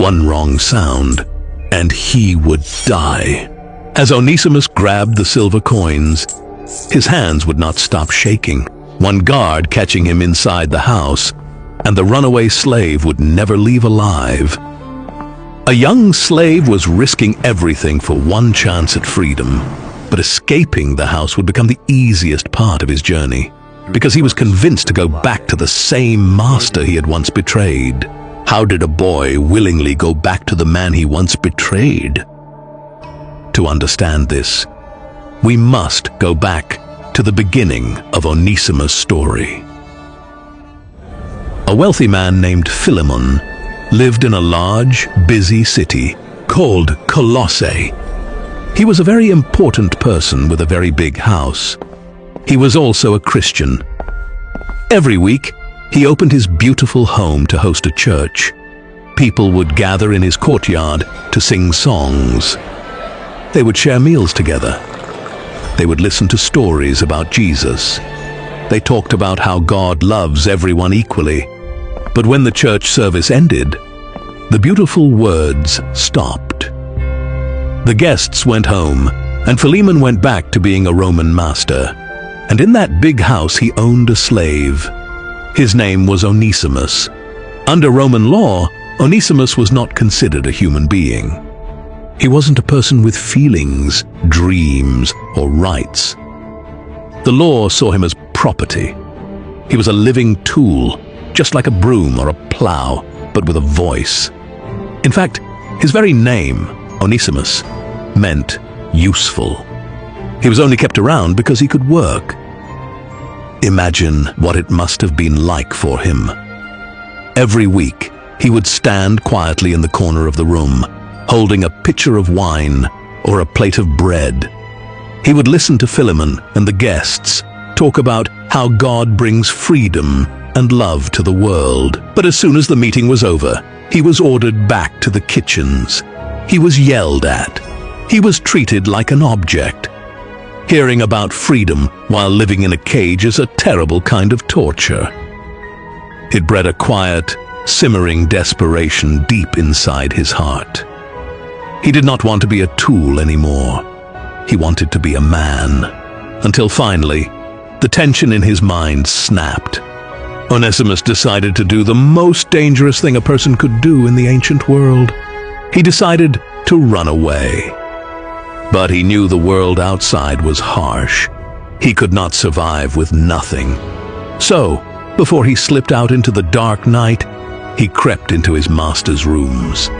One wrong sound, and he would die. As Onesimus grabbed the silver coins, his hands would not stop shaking, one guard catching him inside the house, and the runaway slave would never leave alive. A young slave was risking everything for one chance at freedom, but escaping the house would become the easiest part of his journey, because he was convinced to go back to the same master he had once betrayed. How did a boy willingly go back to the man he once betrayed? To understand this, we must go back to the beginning of Onesimus' story. A wealthy man named Philemon lived in a large, busy city called Colossae. He was a very important person with a very big house. He was also a Christian. Every week, he opened his beautiful home to host a church. People would gather in his courtyard to sing songs. They would share meals together. They would listen to stories about Jesus. They talked about how God loves everyone equally. But when the church service ended, the beautiful words stopped. The guests went home, and Philemon went back to being a Roman master. And in that big house he owned a slave. His name was Onesimus. Under Roman law, Onesimus was not considered a human being. He wasn't a person with feelings, dreams, or rights. The law saw him as property. He was a living tool, just like a broom or a plow, but with a voice. In fact, his very name, Onesimus, meant useful. He was only kept around because he could work. Imagine what it must have been like for him. Every week, he would stand quietly in the corner of the room, holding a pitcher of wine or a plate of bread. He would listen to Philemon and the guests talk about how God brings freedom and love to the world. But as soon as the meeting was over, he was ordered back to the kitchens. He was yelled at. He was treated like an object. Hearing about freedom while living in a cage is a terrible kind of torture. It bred a quiet, simmering desperation deep inside his heart. He did not want to be a tool anymore. He wanted to be a man. Until finally, the tension in his mind snapped. Onesimus decided to do the most dangerous thing a person could do in the ancient world. He decided to run away. But he knew the world outside was harsh. He could not survive with nothing. So, before he slipped out into the dark night, he crept into his master's rooms.